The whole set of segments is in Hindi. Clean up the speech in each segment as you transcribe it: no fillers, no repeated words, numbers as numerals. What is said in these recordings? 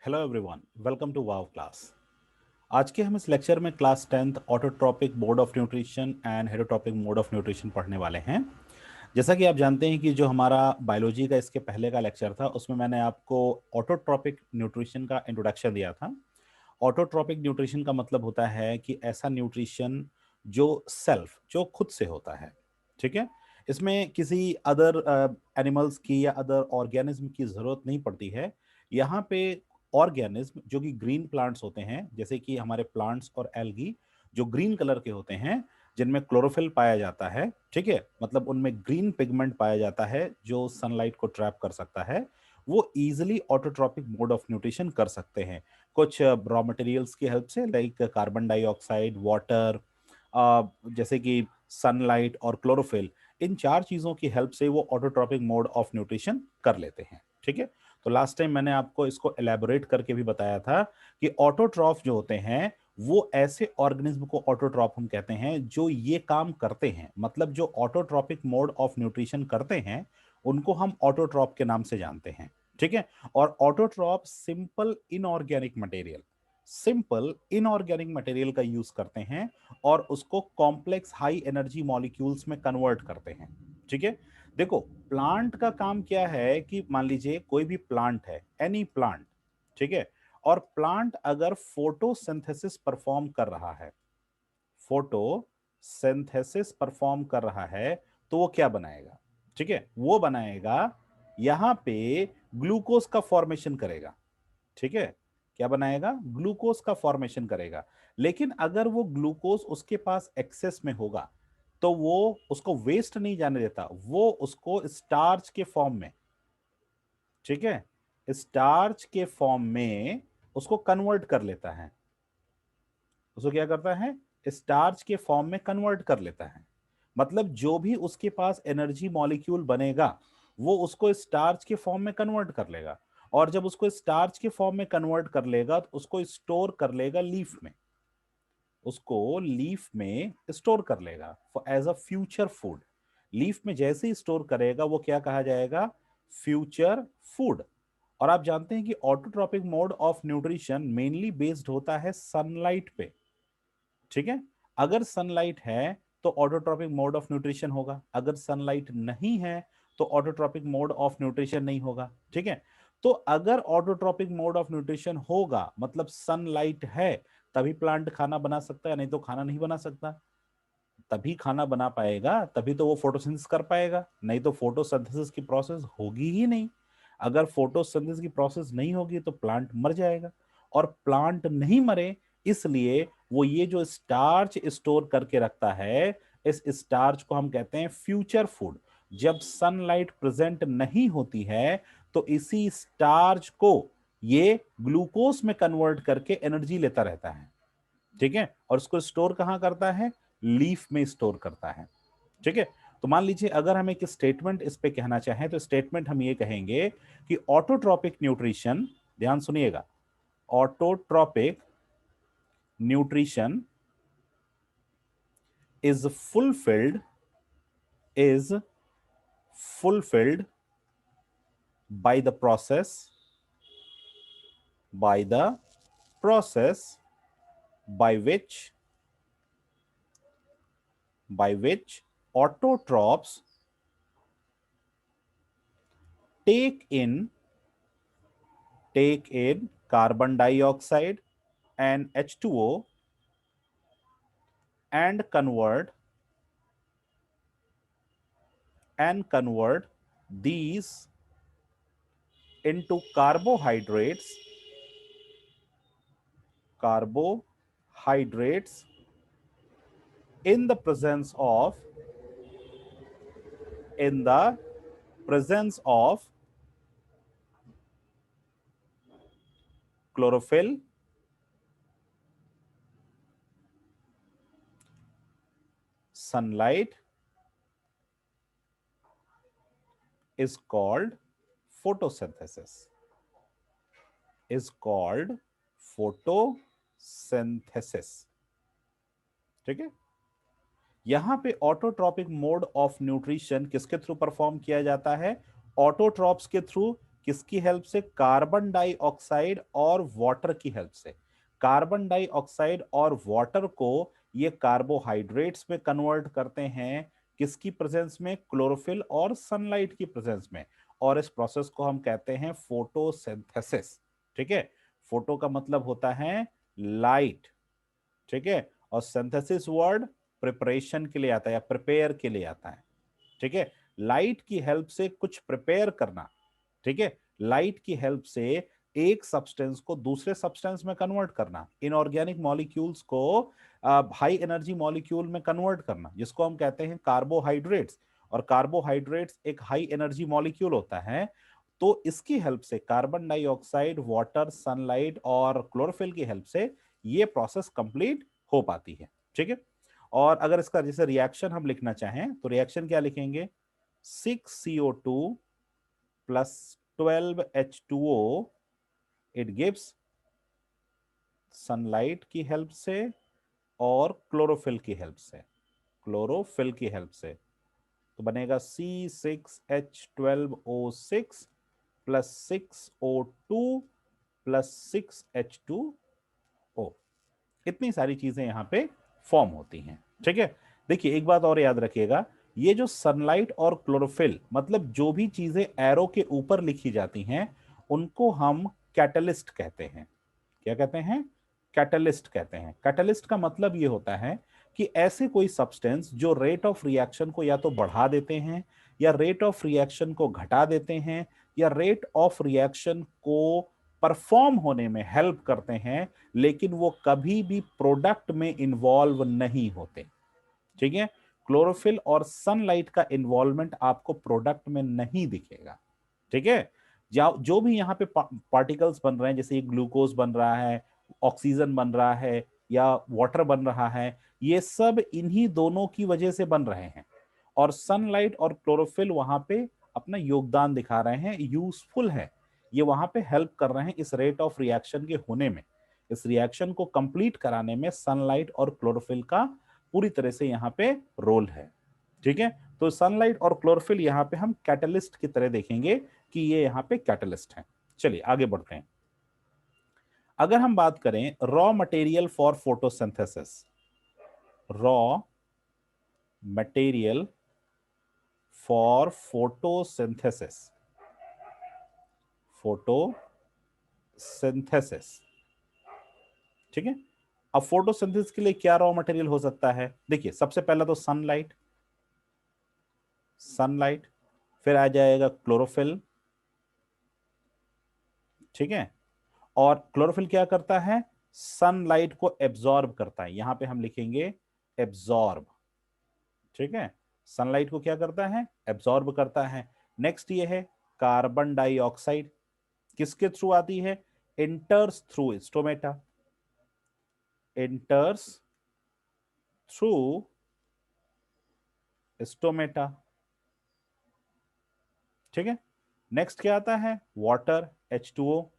Hello everyone, welcome to wow class. आज के हम इस लेक्चर में class 10th autotrophic mode of nutrition and heterotrophic mode of nutrition पढ़ने वाले हैं। जैसा कि आप जानते हैं कि जो हमारा बायोलॉजी का इसके पहले का लेक्चर था उसमें मैंने आपको ऑटोट्रॉपिक न्यूट्रिशन का इंट्रोडक्शन दिया था। ऑटोट्रॉपिक न्यूट्रिशन का मतलब होता है कि ऐसा न्यूट्रिशन जो खुद से होता है। ठीक है, इसमें किसी अदर एनिमल्स की या अदर ऑर्गेनिज्म की जरूरत नहीं पड़ती है। यहाँ पे ऑर्गेनिज्म जो कि ग्रीन प्लांट्स होते हैं, जैसे कि हमारे प्लांट्स और एल्गी जो ग्रीन कलर के होते हैं, जिनमें क्लोरोफिल पाया जाता है। ठीक है, मतलब उनमें ग्रीन पिगमेंट पाया जाता है जो सनलाइट को ट्रैप कर सकता है। वो easily autotrophic mode of nutrition कर सकते हैं कुछ रॉ मटेरियल्स की हेल्प से, लाइक कार्बन डाइऑक्साइड, वाटर, जैसे कि सनलाइट और क्लोरोफिल। इन चार चीजों की हेल्प से वो ऑटोट्रॉपिक मोड ऑफ न्यूट्रिशन कर लेते हैं। ठीक है, तो लास्ट टाइम मैंने आपको इसको एलैबोरेट करके भी बताया था कि ऑटोट्रॉफ जो होते हैं वो ऐसे ऑर्गेनिज्म को ऑटोट्रॉफ हम कहते हैं जो ये काम करते हैं। मतलब जो ऑटोट्रॉपिक मोड ऑफ न्यूट्रिशन करते हैं उनको हम ऑटोट्रॉफ के नाम से जानते हैं। ठीक है, और ऑटोट्रॉफ सिंपल इनऑर्गेनिक मटेरियल का यूज करते हैं और उसको कॉम्प्लेक्स हाई एनर्जी मॉलिक्यूल्स में कन्वर्ट करते हैं। ठीक है, देखो प्लांट का काम क्या है कि मान लीजिए कोई भी प्लांट है, एनी प्लांट। ठीक है, और प्लांट अगर फोटोसिंथेसिस परफॉर्म कर रहा है, फोटोसिंथेसिस परफॉर्म कर रहा है, तो वो क्या बनाएगा? ठीक है, वो बनाएगा यहां पे ग्लूकोज का फॉर्मेशन करेगा। ठीक है, क्या बनाएगा? ग्लूकोज का फॉर्मेशन करेगा। लेकिन अगर वो ग्लूकोज उसके पास एक्सेस में होगा तो वो उसको वेस्ट नहीं जाने देता, वो उसको स्टार्च के फॉर्म में, ठीक है, स्टार्च के फॉर्म में उसको कन्वर्ट कर लेता है। उसको क्या करता है? स्टार्च के फॉर्म में कन्वर्ट कर लेता है। मतलब जो भी उसके पास एनर्जी मॉलिक्यूल बनेगा वो उसको स्टार्च के फॉर्म में कन्वर्ट कर लेगा। और जब उसको स्टार्च के फॉर्म में कन्वर्ट कर लेगा तो उसको स्टोर कर लेगा लीफ में, उसको लीफ में स्टोर कर लेगा as a future food. Leaf में जैसे ही स्टोर करेगा वो क्या कहा जाएगा? Future food. और आप जानते हैं कि autotrophic mode of nutrition mainly based होता है सनलाइट पे। ठीक है, अगर सनलाइट है तो ऑटोट्रॉपिक मोड ऑफ न्यूट्रिशन होगा, अगर सनलाइट नहीं है तो ऑटोट्रॉपिक मोड ऑफ न्यूट्रिशन नहीं होगा। ठीक है, तो अगर ऑटोट्रॉपिक मोड ऑफ न्यूट्रिशन होगा मतलब सनलाइट है, तभी प्लांट खाना बना सकता है, नहीं तो खाना नहीं बना सकता। तभी खाना बना पाएगा, तभी तो वो फोटोसिंथेसिस कर पाएगा, नहीं तो फोटोसिंथेसिस की प्रोसेस होगी ही नहीं। अगर फोटोसिंथेसिस की प्रोसेस नहीं होगी तो प्लांट मर जाएगा। और प्लांट नहीं मरे इसलिए वो ये जो स्टार्च स्टोर करके रखता है, इस स्टार्च को हम कहते हैं फ्यूचर फूड। जब सनलाइट प्रेजेंट नहीं होती है तो इसी स्टार्च को ये ग्लूकोज में कन्वर्ट करके एनर्जी लेता रहता है। ठीक है, और उसको स्टोर कहां करता है? लीफ में स्टोर करता है। ठीक है, तो मान लीजिए अगर हम एक स्टेटमेंट इस पे कहना चाहें तो स्टेटमेंट हम ये कहेंगे कि ऑटोट्रॉपिक न्यूट्रिशन, ध्यान सुनिएगा, autotrophic nutrition is is fulfilled by the process by the process by which autotrophs take in carbon dioxide and H2O and convert these into carbohydrates in the presence of in the presence of chlorophyll, sunlight, is called photosynthesis, is called photosynthesis। ठीक है, यहां पे ऑटोट्रॉपिक मोड ऑफ न्यूट्रिशन किसके थ्रू परफॉर्म किया जाता है? ऑटोट्रॉप्स के थ्रू। किसकी हेल्प से? कार्बन डाइऑक्साइड और वाटर की हेल्प से। कार्बन डाइऑक्साइड और वाटर को ये कार्बोहाइड्रेट्स में कन्वर्ट करते हैं, किसकी प्रेजेंस में? क्लोरोफिल और सनलाइट की प्रेजेंस में। और इस प्रोसेस को हम कहते हैं फोटोसिंथेसिस। ठीक है, फोटो का मतलब होता है लाइट, ठीक है, और सिंथेसिस वर्ड प्रिपरेशन के लिए आता है या प्रिपेयर के लिए आता है। ठीक है, लाइट की हेल्प से कुछ प्रिपेयर करना, ठीक है, लाइट की हेल्प से एक सब्सटेंस को दूसरे सब्सटेंस में कन्वर्ट करना, इनऑर्गेनिक मॉलिक्यूल्स को हाई एनर्जी मॉलिक्यूल में कन्वर्ट करना, जिसको हम कहते हैं कार्बोहाइड्रेट्स। और कार्बोहाइड्रेट्स एक हाई एनर्जी मॉलिक्यूल होता है। तो इसकी हेल्प से कार्बन डाइऑक्साइड, वाटर, सनलाइट और क्लोरोफिल की हेल्प से ये प्रोसेस कंप्लीट हो पाती है। ठीक है, और अगर इसका जैसे रिएक्शन हम लिखना चाहें तो रिएक्शन क्या लिखेंगे? 6CO2 plus 12H2O, it gives sunlight की हेल्प से और क्लोरोफिल की हेल्प से, क्लोरोफिल की हेल्प से तो बनेगा C6H12O6 plus 6O2 plus 6H2O। इतनी सारी चीजें यहां पे फॉर्म होती हैं। ठीक है, देखिए एक बात और याद रखिएगा, ये जो सनलाइट और क्लोरोफिल मतलब जो भी चीजें एरो के ऊपर लिखी जाती हैं उनको हम कैटलिस्ट कहते हैं। क्या कहते हैं? कैटलिस्ट कहते हैं। कैटलिस्ट का मतलब ये होता है कि ऐसे कोई सब्सटेंस जो रेट ऑफ रिएक्शन को या तो बढ़ा देते हैं या रेट ऑफ रिएक्शन को घटा देते हैं या रेट ऑफ रिएक्शन को परफॉर्म होने में हेल्प करते हैं, लेकिन वो कभी भी प्रोडक्ट में इन्वॉल्व नहीं होते। ठीक है, क्लोरोफिल और सनलाइट का इन्वॉल्वमेंट आपको प्रोडक्ट में नहीं दिखेगा। ठीक है, जो भी यहाँ पे पार्टिकल्स बन रहे हैं, जैसे ग्लूकोज बन रहा है, ऑक्सीजन बन रहा है या वाटर बन रहा है, ये सब इन्हीं दोनों की वजह से बन रहे हैं। और सनलाइट और क्लोरोफिल वहां पे अपना योगदान दिखा रहे हैं, यूजफुल है, ये वहां पे हेल्प कर रहे हैं इस रेट ऑफ रिएक्शन के होने में। इस रिएक्शन को कंप्लीट कराने में सनलाइट और क्लोरोफिल का पूरी तरह से यहाँ पे रोल है। ठीक है, तो सनलाइट और क्लोरोफिल यहाँ पे हम कैटलिस्ट की तरह देखेंगे कि ये यहाँ पे कैटलिस्ट है। चलिए आगे बढ़ते हैं। अगर हम बात करें raw material for photosynthesis, raw material for photosynthesis, photosynthesis, ठीक है, अब फोटोसिंथेसिस के लिए क्या रॉ मटेरियल हो सकता है? देखिए सबसे पहला तो सनलाइट, सनलाइट, फिर आ जाएगा क्लोरोफिल। ठीक है, और क्लोरोफिल क्या करता है? सनलाइट को एब्जॉर्ब करता है, यहां पे हम लिखेंगे एब्जॉर्ब। ठीक है, सनलाइट को क्या करता है? एब्जॉर्ब करता है। नेक्स्ट ये है कार्बन डाइऑक्साइड, किसके थ्रू आती है? इंटर्स थ्रू स्टोमेटा, इंटर्स थ्रू स्टोमेटा। ठीक है, नेक्स्ट क्या आता है? Water, H2O।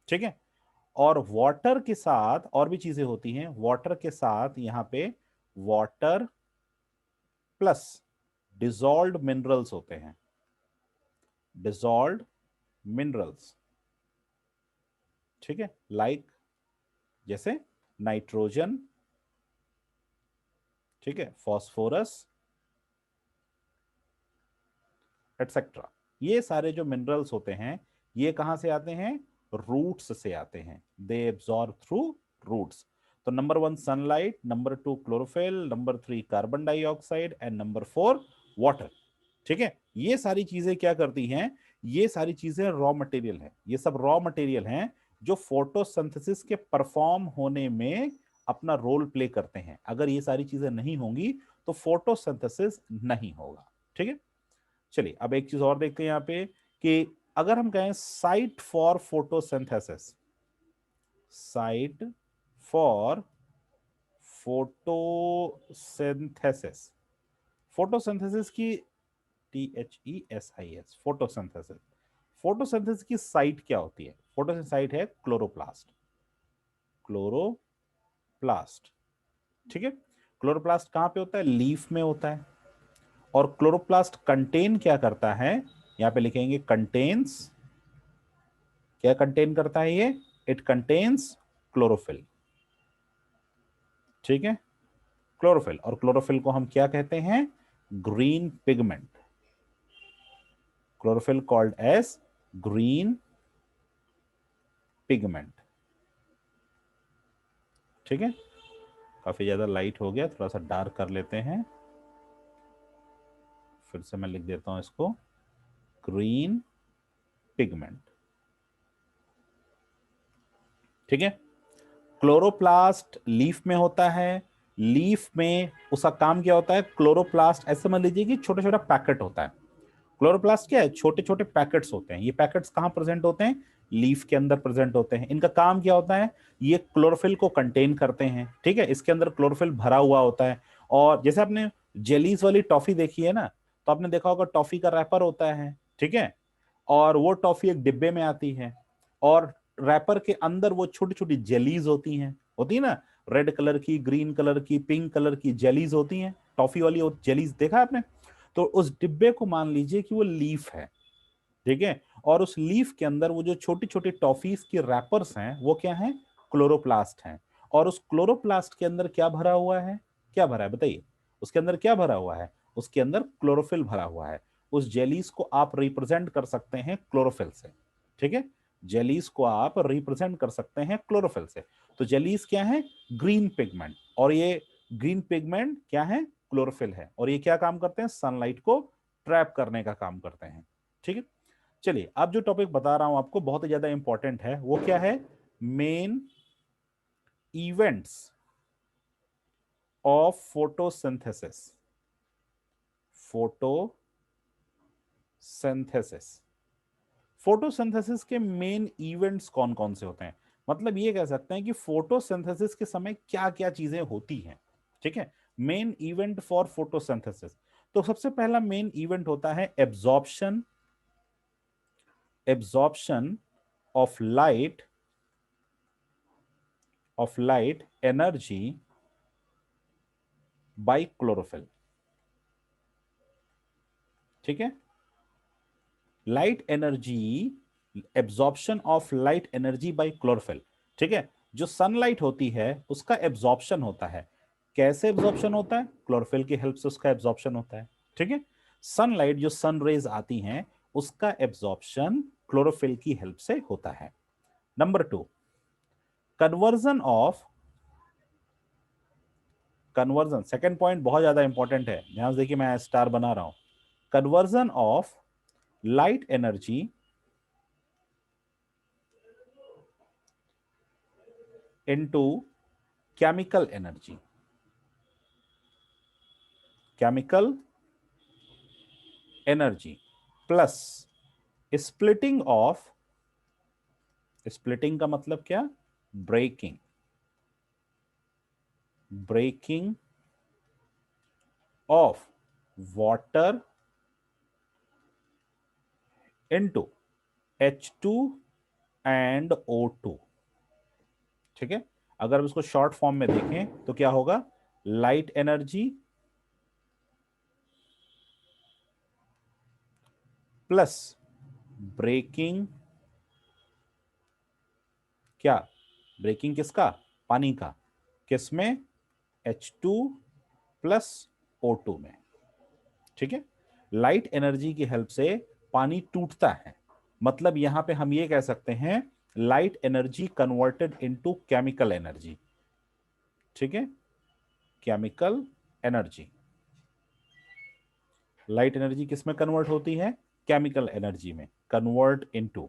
ठीक है, और वाटर के साथ और भी चीजें होती हैं, वाटर के साथ यहां पे वाटर प्लस डिजॉल्व्ड मिनरल्स होते हैं, डिजॉल्व्ड मिनरल्स। ठीक है, लाइक जैसे नाइट्रोजन, ठीक है, फास्फोरस एटसेट्रा। ये सारे जो मिनरल्स होते हैं ये कहां से आते हैं? रूट्स से आते हैं, दे एब्जॉर्ब थ्रू रूट्स। तो number 1 sunlight, number 2 chlorophyll, number 3 carbon dioxide and number 4 water. ठीक है, ये सारी चीजें क्या करती हैं? ये सारी चीजें रॉ मटेरियल है, ये सब रॉ मटेरियल हैं जो फोटोसिंथेसिस के परफॉर्म होने में अपना रोल प्ले करते हैं। अगर ये सारी चीजें नहीं होंगी तो फोटोसिंथेसिस नहीं होगा। ठीक है, चलिए अब एक चीज और देखते हैं यहाँ पे कि अगर हम कहें site for photosynthesis, site for photosynthesis, photosynthesis की THESIS, फोटोसिंथेसिस, फोटोसिंथेसिस की साइट क्या होती है? फोटोसिंथेसिस साइट है क्लोरोप्लास्ट, क्लोरोप्लास्ट। ठीक है, क्लोरोप्लास्ट कहां पे होता है? लीफ में होता है। और क्लोरोप्लास्ट कंटेन क्या करता है? यहां पे लिखेंगे कंटेन्स क्या कंटेन करता है ये? It contains chlorophyll. ठीक है, क्लोरोफिल। और क्लोरोफिल को हम क्या कहते हैं? Green pigment. Chlorophyll called as green pigment. ठीक है, काफी ज्यादा लाइट हो गया, थोड़ा सा डार्क कर लेते हैं। फिर से मैं लिख देता हूं इसको, ग्रीन पिगमेंट। ठीक है, क्लोरोप्लास्ट लीफ में होता है। लीफ में उसका काम क्या होता है? क्लोरोप्लास्ट ऐसे समझ लीजिए कि छोटा छोटा पैकेट होता है। क्लोरोप्लास्ट क्या है? छोटे छोटे पैकेट्स होते हैं। ये पैकेट्स कहां प्रेजेंट होते हैं? लीफ के अंदर प्रेजेंट होते हैं। इनका काम क्या होता है? ये क्लोरोफिल को कंटेन करते हैं। ठीक है, इसके अंदर क्लोरोफिल भरा हुआ होता है। और जैसे आपने जेलीज वाली टॉफी देखी है ना, तो आपने देखा होगा टॉफी का रैपर होता है। ठीक है, और वो टॉफी एक डिब्बे में आती है, और रैपर के अंदर वो छोटी छोटी जेलीज होती है ना, रेड कलर की, ग्रीन कलर की, पिंक कलर की जेलीज होती हैं टॉफी वाली। और जेलीज देखा आपने? तो उस डिब्बे को मान लीजिए कि वो लीफ है। ठीक है, और उस लीफ के अंदर वो जो छोटी छोटी टॉफीज की रैपर्स हैं वो क्या हैं? क्लोरोप्लास्ट हैं। और उस क्लोरोप्लास्ट के अंदर क्या भरा हुआ है? क्या भरा है बताइए? उसके अंदर क्या भरा हुआ है? उसके अंदर क्लोरोफिल भरा हुआ है। उस जेलीज को आप रिप्रेजेंट कर सकते हैं क्लोरोफिल से। ठीक है, जेलीज को आप रिप्रेजेंट कर सकते हैं क्लोरोफिल से। तो जेलीज क्या है? Green pigment. और ये ग्रीन पिगमेंट क्या है? क्लोरोफिल है। और ये क्या काम करते हैं? सनलाइट को ट्रैप करने का काम करते हैं। ठीक है, चलिए अब जो टॉपिक बता रहा हूं आपको बहुत ही ज्यादा इंपॉर्टेंट है। वो क्या है? Main events of photosynthesis. Photosynthesis, photosynthesis के मेन इवेंट्स कौन कौन से होते हैं? मतलब ये कह सकते हैं कि फोटोसिंथेसिस के समय क्या क्या चीजें होती हैं। ठीक है, मेन इवेंट फॉर फोटोसिंथेसिस। तो सबसे पहला मेन इवेंट होता है absorption, absorption of light, energy by chlorophyll. ठीक है, light energy, absorption of light energy by chlorophyll. ठीक है, जो सनलाइट होती है उसका एब्जॉर्प्शन होता है। कैसे एब्जॉर्प्शन होता है? क्लोरोफिल की हेल्प से उसका एब्जॉर्प्शन होता है। ठीक है, सनलाइट जो सन रेज आती हैं उसका एब्जॉर्प्शन क्लोरोफिल की हेल्प से होता है। Number 2, conversion of, conversion, second point बहुत ज्यादा इंपॉर्टेंट है, ध्यान से देखिए, मैं स्टार बना रहा हूं। Conversion of light energy into chemical energy, chemical energy plus splitting of, splitting का मतलब क्या? Breaking, breaking of water into H2 and O2। ठीक है, अगर हम इसको शॉर्ट फॉर्म में देखें तो क्या होगा? लाइट एनर्जी प्लस ब्रेकिंग, क्या? ब्रेकिंग किसका? पानी का। किसमें? H2 प्लस O2 में। ठीक है, लाइट एनर्जी की हेल्प से पानी टूटता है। मतलब यहां पे हम ये कह सकते हैं light energy converted into chemical energy. ठीक है, केमिकल एनर्जी, लाइट एनर्जी किस में कन्वर्ट होती है? केमिकल एनर्जी में। Convert into,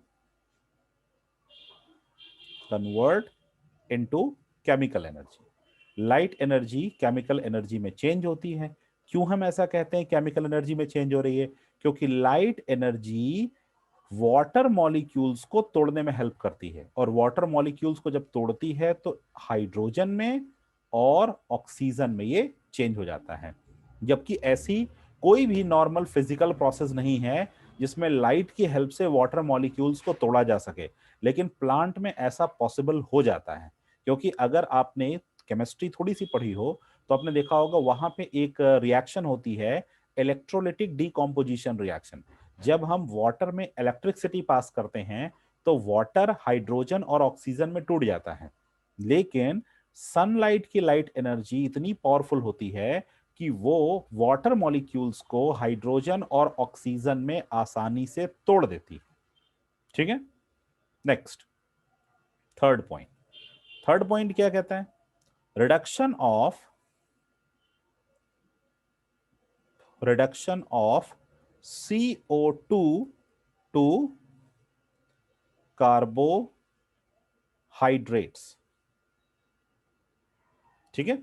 convert into chemical energy. Light energy chemical energy में चेंज होती है। क्यों हम ऐसा कहते हैं केमिकल एनर्जी में चेंज हो रही है? क्योंकि लाइट एनर्जी वाटर मॉलिक्यूल्स को तोड़ने में हेल्प करती है। और वाटर मॉलिक्यूल्स को जब तोड़ती है तो हाइड्रोजन में और ऑक्सीजन में ये चेंज हो जाता है। जबकि ऐसी कोई भी नॉर्मल फिजिकल प्रोसेस नहीं है जिसमें लाइट की हेल्प से वाटर मॉलिक्यूल्स को तोड़ा जा सके, लेकिन प्लांट में ऐसा पॉसिबल हो जाता है। क्योंकि अगर आपने केमिस्ट्री थोड़ी सी पढ़ी हो तो आपने देखा होगा वहां पे एक रिएक्शन होती है, इलेक्ट्रोलिटिक डीकॉम्पोजिशन रिएक्शन। जब हम वाटर में इलेक्ट्रिसिटी पास करते हैं तो वाटर हाइड्रोजन और ऑक्सीजन में टूट जाता है, लेकिन सनलाइट की लाइट एनर्जी इतनी पावरफुल होती है कि वो वाटर मॉलिक्यूल्स को हाइड्रोजन और ऑक्सीजन में आसानी से तोड़ देती है। ठीक है, नेक्स्ट थर्ड पॉइंट क्या कहता है? Reduction of CO2 to carbohydrates. ठीक है,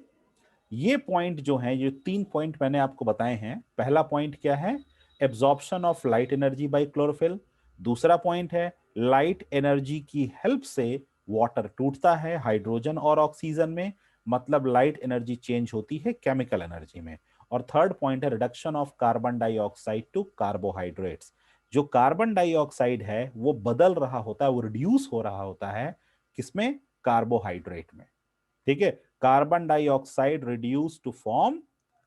ये पॉइंट जो है, ये 3 पॉइंट मैंने आपको बताए हैं। पहला पॉइंट क्या है? Absorption of light energy by chlorophyll. दूसरा पॉइंट है लाइट एनर्जी की हेल्प से वाटर टूटता है हाइड्रोजन और ऑक्सीजन में, मतलब लाइट एनर्जी चेंज होती है केमिकल एनर्जी में। और थर्ड पॉइंट है reduction of carbon dioxide to carbohydrates. जो कार्बन डाइऑक्साइड है वो बदल रहा होता है, वो रिड्यूस हो रहा होता है किसमें? कार्बोहाइड्रेट में। ठीक है, carbon dioxide reduce to form,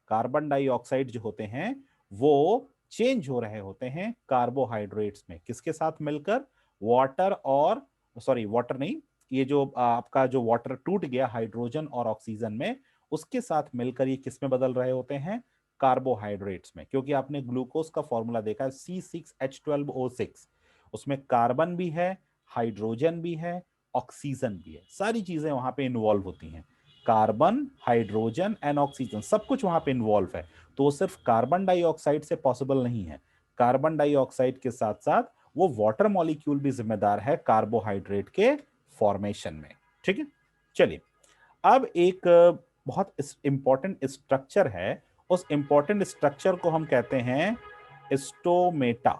carbon dioxide जो होते हैं वो चेंज हो रहे होते हैं कार्बोहाइड्रेट्स में। किसके साथ मिलकर? वाटर और, सॉरी वाटर नहीं, ये जो आपका जो वाटर टूट गया हाइड्रोजन और ऑक्सीजन में, उसके साथ मिलकर ये किस में बदल रहे होते हैं? कार्बोहाइड्रेट्स में। क्योंकि आपने ग्लूकोज का फॉर्मूला देखा है C6H12O6, उसमें कार्बन भी है, हाइड्रोजन भी है, ऑक्सीजन भी है, सारी चीजें वहां पे इन्वॉल्व होती हैं। कार्बन, हाइड्रोजन एंड ऑक्सीजन सब कुछ वहां पे इन्वॉल्व है। तो वो सिर्फ कार्बन डाइऑक्साइड से पॉसिबल नहीं है, कार्बन डाइऑक्साइड के साथ साथ वो वाटर मॉलिक्यूल भी जिम्मेदार है कार्बोहाइड्रेट के फॉर्मेशन में। ठीक है, चलिए अब एक बहुत इंपॉर्टेंट स्ट्रक्चर है, उस इंपॉर्टेंट स्ट्रक्चर को हम कहते हैं स्टोमेटा।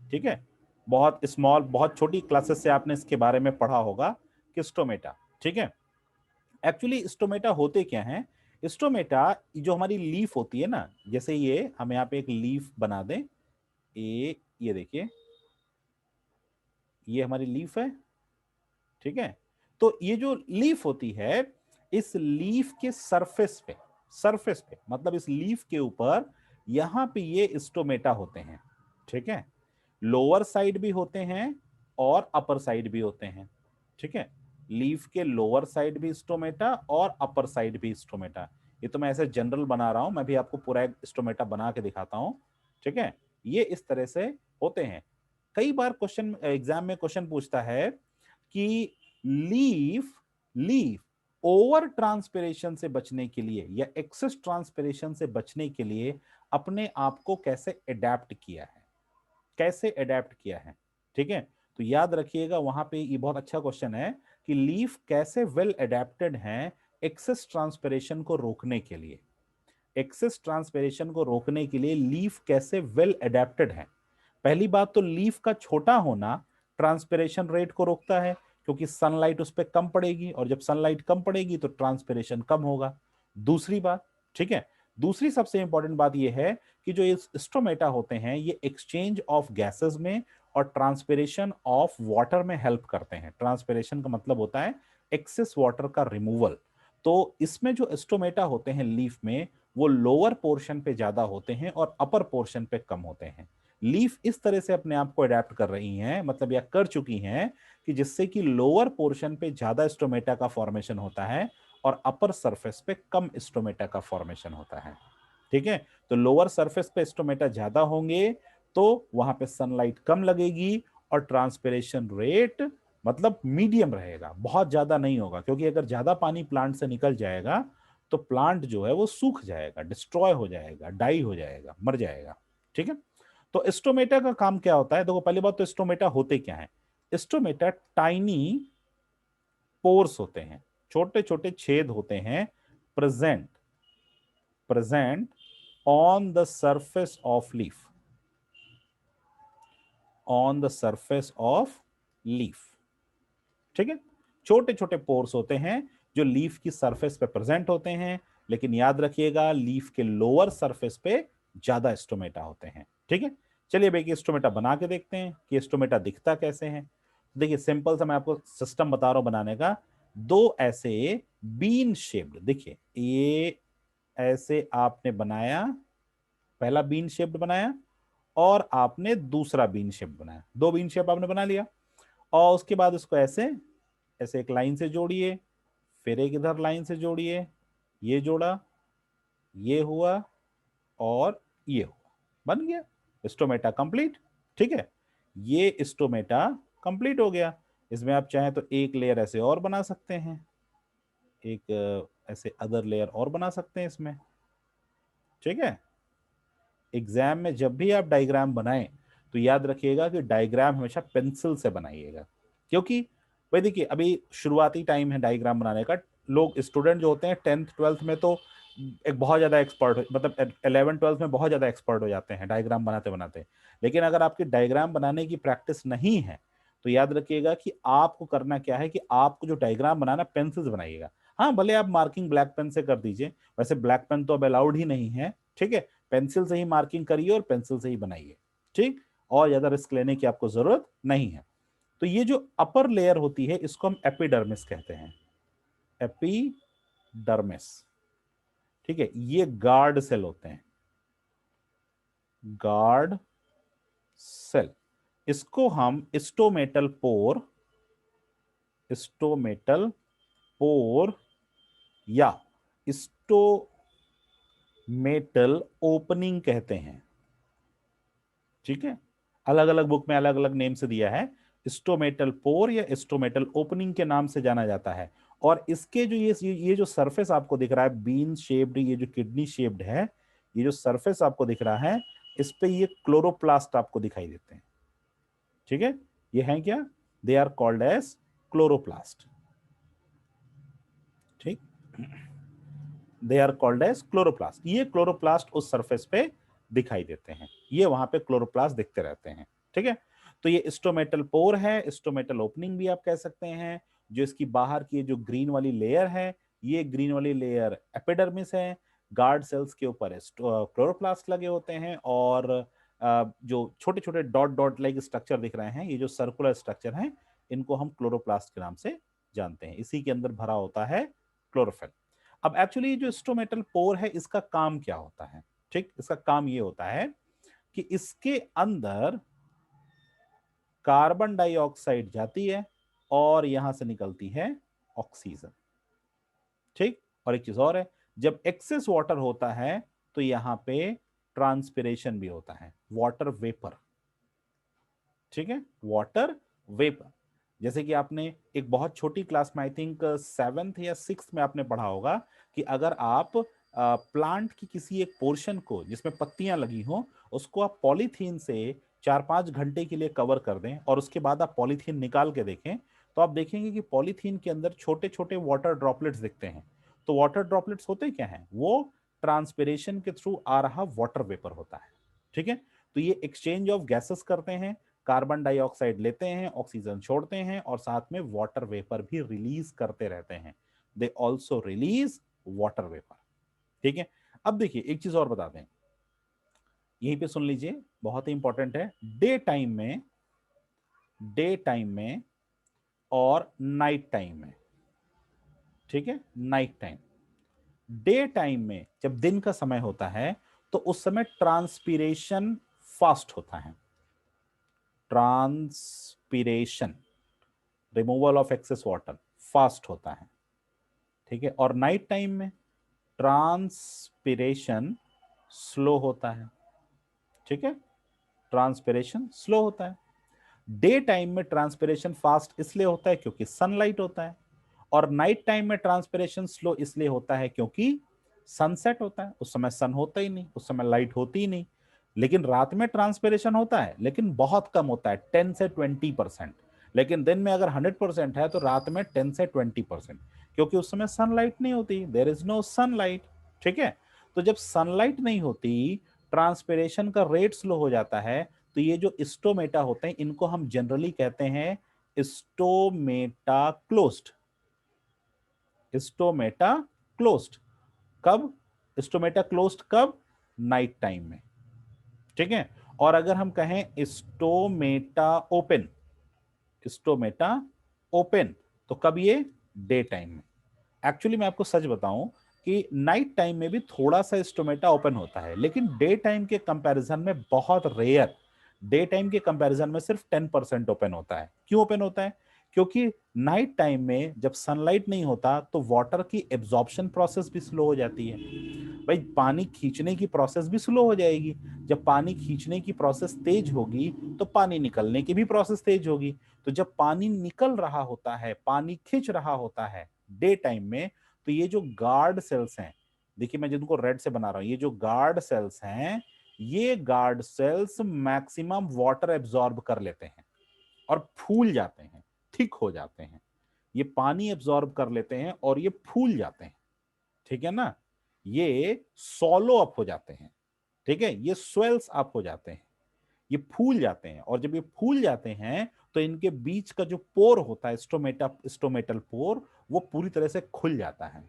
ठीक है, बहुत स्मॉल, बहुत छोटी क्लासेस से आपने इसके बारे में पढ़ा होगा कि स्टोमेटा। ठीक है, एक्चुअली स्टोमेटा होते क्या हैं? स्टोमेटा जो हमारी लीफ होती है ना, जैसे ये हम यहाँ पे एक लीफ बना दें, ये देखिए, ये हमारी लीफ है। ठीक है, तो ये जो लीफ होती है, इस लीफ के सरफेस पे मतलब इस लीफ के ऊपर यहां पे ये स्टोमेटा होते हैं। ठीक है, लोअर साइड भी होते हैं और अपर साइड भी होते हैं। ठीक है, लीफ के लोअर साइड भी स्टोमेटा और अपर साइड भी स्टोमेटा। ये तो मैं ऐसे जनरल बना रहा हूं, मैं भी आपको पूरा एक स्टोमेटा बना के दिखाता हूं। ठीक है, ये इस तरह से होते हैं। कई बार क्वेश्चन एग्जाम में क्वेश्चन पूछता है कि लीफ लीफ ओवर ट्रांसपिरेशन से बचने के लिए या एक्सेस ट्रांसपिरेशन से बचने के लिए अपने आप को कैसे अडेप्ट किया है, कैसे अडेप्ट किया है। ठीक है, तो याद रखिएगा वहां पे ये बहुत अच्छा क्वेश्चन है कि लीफ कैसे वेल अडेप्टेड है एक्सेस ट्रांसपिरेशन को रोकने के लिए। एक्सेस ट्रांसपिरेशन को रोकने के लिए लीफ कैसे वेल अडेप्टेड है? पहली बात तो लीफ का छोटा होना ट्रांसपिरेशन रेट को रोकता है, क्योंकि सनलाइट उस पर कम पड़ेगी और जब सनलाइट कम पड़ेगी तो ट्रांसपिरेशन कम होगा। दूसरी बात, ठीक है, दूसरी सबसे इंपॉर्टेंट बात यह है कि जो ये स्ट्रोमेटा होते हैं ये एक्सचेंज ऑफ गैसेस में और ट्रांसपिरेशन ऑफ वाटर में हेल्प करते हैं। ट्रांसपिरेशन का मतलब होता है एक्सेस वाटर का रिमूवल। तो इसमें जो स्ट्रोमेटा होते हैं लीफ में, वो लोअर पोर्शन पे ज्यादा होते हैं और अपर पोर्शन पे कम होते हैं। लीफ इस तरह से अपने आप को अडेप्ट कर रही हैं, मतलब या कर चुकी हैं, कि जिससे कि लोअर पोर्शन पे ज्यादा स्ट्रोमेटा का फॉर्मेशन होता है और अपर सरफेस पे कम स्ट्रोमेटा का फॉर्मेशन होता है। ठीक है, तो लोअर सरफेस पे स्ट्रोमेटा ज्यादा होंगे तो वहां पे सनलाइट कम लगेगी और ट्रांसपिरेशन रेट मतलब मीडियम रहेगा, बहुत ज्यादा नहीं होगा। क्योंकि अगर ज्यादा पानी प्लांट से निकल जाएगा तो प्लांट जो है वो सूख जाएगा, डिस्ट्रॉय हो जाएगा, डाई हो जाएगा, मर जाएगा। ठीक है, तो स्टोमेटा का काम क्या होता है? देखो पहली बात तो स्टोमेटा होते क्या है? स्टोमेटा टाइनी पोर्स होते हैं, छोटे छोटे छेद होते हैं, present present on the surface of leaf, on the surface of leaf. ठीक है, छोटे छोटे पोर्स होते हैं जो लीफ की सरफेस पे प्रेजेंट होते हैं, लेकिन याद रखिएगा लीफ के लोअर सरफेस पे ज्यादा स्टोमेटा होते हैं। ठीक है, चलिए भाई स्टोमेटा बना के देखते हैं कि स्टोमेटा दिखता कैसे है। देखिए सिंपल सा मैं आपको सिस्टम बता रहा हूं बनाने का। दो ऐसे बीन शेप्ड, देखिए ये ऐसे आपने बनाया, पहला बीन शेप्ड बनाया और आपने दूसरा बीन शेप बनाया, दो बीन शेप आपने बना लिया। और उसके बाद इसको ऐसे ऐसे एक लाइन से जोड़िए, फिर एक इधर लाइन से जोड़िए, ये जोड़ा, ये हुआ और ये हुआ, बन गया स्टोमेटा कंप्लीट। ठीक है, ये स्टोमेटा कंप्लीट हो गया। इसमें आप चाहें तो एक लेयर ऐसे और बना सकते हैं, एक ऐसे अदर लेयर और बना सकते हैं इसमें। ठीक है, एग्जाम में जब भी आप डायग्राम बनाएं तो याद रखिएगा कि डायग्राम हमेशा पेंसिल से बनाइएगा, क्योंकि भाई देखिए अभी शुरुआती टाइम है डायग्राम बनाने का। लोग स्टूडेंट जो होते हैं 10th 12th में तो एक बहुत ज्यादा एक्सपर्ट, मतलब 11th 12th में बहुत ज्यादा एक्सपर्ट हो जाते हैं डायग्राम बनाते बनाते। लेकिन अगर आपकी डायग्राम बनाने की प्रैक्टिस नहीं है तो याद रखिएगा कि आपको करना क्या है कि आपको जो डायग्राम बनाना पेंसिल से बनाइएगा। हाँ, भले आप मार्किंग ब्लैक पेन से कर दीजिए, वैसे ब्लैक पेन तो अब अलाउड ही नहीं है। ठीक है, पेंसिल से ही मार्किंग करिए और पेंसिल से ही बनाइए। ठीक, और ज्यादा रिस्क लेने की आपको जरूरत नहीं है। तो ये जो अपर लेयर होती है इसको हम एपिडर्मिस कहते हैं, एपिडर्मिस। ठीक है, ये गार्ड सेल होते हैं, गार्ड सेल। इसको हम स्टोमेटल पोर, स्टोमेटल पोर या स्टोमेटल ओपनिंग कहते हैं। ठीक है, अलग अलग बुक में अलग अलग नेम से दिया है, स्टोमेटल पोर या स्टोमेटल ओपनिंग के नाम से जाना जाता है। और इसके जो ये जो सरफेस आपको दिख रहा है बीन शेप्ड, ये जो किडनी शेप्ड है, ये जो सरफेस आपको दिख रहा है इस पे ये क्लोरोप्लास्ट आपको दिखाई देते हैं। ठीक है, ये है क्या, they are called as chloroplast. ठीक, they are called as chloroplast. ये क्लोरोप्लास्ट उस सरफेस पे दिखाई देते हैं, ये वहां पे क्लोरोप्लास्ट दिखते रहते हैं। ठीक है, तो ये स्टोमेटल पोर है, स्टोमेटल ओपनिंग भी आप कह सकते हैं। जो इसकी बाहर की जो ग्रीन वाली लेयर है, ये ग्रीन वाली लेयर एपिडर्मिस है। गार्ड सेल्स के ऊपर क्लोरोप्लास्ट लगे होते हैं, और जो छोटे छोटे डॉट डॉट लाइक स्ट्रक्चर दिख रहे हैं, ये जो सर्कुलर स्ट्रक्चर हैं, इनको हम क्लोरोप्लास्ट के नाम से जानते हैं। इसी के अंदर भरा होता है क्लोरोफिल। अब एक्चुअली जो स्टोमेटल पोर है इसका काम क्या होता है? ठीक, इसका काम ये होता है कि इसके अंदर कार्बन डाइऑक्साइड जाती है और यहां से निकलती है ऑक्सीजन। ठीक, और एक चीज और है, जब एक्सेस वाटर होता है तो यहां पे ट्रांसपिरेशन भी होता है, वाटर वेपर। ठीक है, वाटर वेपर। जैसे कि आपने एक बहुत छोटी क्लास में, आई थिंक 7th या 6th में आपने पढ़ा होगा कि अगर आप प्लांट की किसी एक पोर्शन को जिसमें पत्तियां लगी हो, उसको आप पॉलीथीन से 4-5 घंटे के लिए कवर कर दें और उसके बाद आप पॉलीथीन निकाल के देखें, तो आप देखेंगे कि पॉलीथीन के अंदर छोटे छोटे वाटर ड्रॉपलेट्स दिखते हैं। तो वाटर ड्रॉपलेट्स होते क्या हैं? वो ट्रांसपिरेशन के थ्रू आ रहा वाटर वेपर होता है। ठीक है, तो ये एक्सचेंज ऑफ गैसेस करते हैं, कार्बन डाइऑक्साइड लेते हैं, ऑक्सीजन छोड़ते हैं, और साथ में वाटर वेपर भी रिलीज करते रहते हैं। They also release water vapour. ठीक है, अब देखिए एक चीज और बता दें, यहीं पे सुन लीजिए, बहुत ही इंपॉर्टेंट है। डे टाइम में और नाइट टाइम में। ठीक है, नाइट टाइम, डे टाइम में जब दिन का समय होता है तो उस समय ट्रांसपीरेशन फास्ट होता है, transpiration, removal of excess water fast होता है। ठीक है, और नाइट टाइम में ट्रांसपीरेशन स्लो होता है। ठीक है, ट्रांसपीरेशन स्लो होता है। डे टाइम में ट्रांसपीरेशन फास्ट इसलिए होता है क्योंकि सनलाइट होता है, और नाइट टाइम में ट्रांसपीरेशन स्लो इसलिए होता है क्योंकि सनसेट होता है, उस समय सन होता ही नहीं, उस समय लाइट होती ही नहीं। लेकिन रात में ट्रांसपीरेशन होता है लेकिन बहुत कम होता है, 10 से 20%। लेकिन दिन में अगर 100% है तो रात में 10 से 20%, क्योंकि उस समय सनलाइट नहीं होती, देयर इज नो सनलाइट। ठीक है, तो जब सनलाइट नहीं होती, ट्रांसपीरेशन का रेट स्लो हो जाता है। तो ये जो स्टोमेटा होते हैं इनको हम जनरली कहते हैं स्टोमेटा क्लोज्ड, स्टोमेटा क्लोज्ड। कब स्टोमेटा क्लोज्ड? कब? नाइट टाइम में। ठीक है, और अगर हम कहें स्टोमेटा ओपन, स्टोमेटा ओपन, तो कब? ये डे टाइम में। एक्चुअली मैं आपको सच बताऊं कि नाइट टाइम में भी थोड़ा सा स्टोमेटा ओपन होता है, लेकिन डे टाइम के कंपैरिजन में बहुत रेयर, डे टाइम के कंपैरिजन में सिर्फ 10% ओपन होता है। क्यों ओपन होता है? क्योंकि नाइट टाइम में जब सनलाइट नहीं होता तो वाटर की एब्जॉर्प्शन प्रोसेस भी स्लो हो जाती है। भाई पानी खींचने की प्रोसेस भी स्लो हो जाएगी। जब पानी खींचने की प्रोसेस तेज होगी तो पानी निकलने की भी प्रोसेस तेज होगी। तो जब पानी निकल रहा होता है, पानी खींच रहा होता है डे टाइम में, तो ये जो गार्ड सेल्स हैं, देखिए मैं जिनको रेड से बना रहा हूं, ये जो गार्ड सेल्स हैं, ये guard cells maximum water absorb कर लेते हैं और फूल जाते हैं, थिक हो जाते हैं। ये पानी एब्जॉर्ब कर लेते हैं और ये फूल जाते हैं। ठीक है ना? ये सॉलो अप हो जाते हैं। ठीक है, ये स्वेल्स अप हो जाते हैं, ये फूल जाते हैं। और जब ये फूल जाते हैं तो इनके बीच का जो पोर होता है, स्टोमेटल पोर, वो पूरी तरह से खुल जाता है।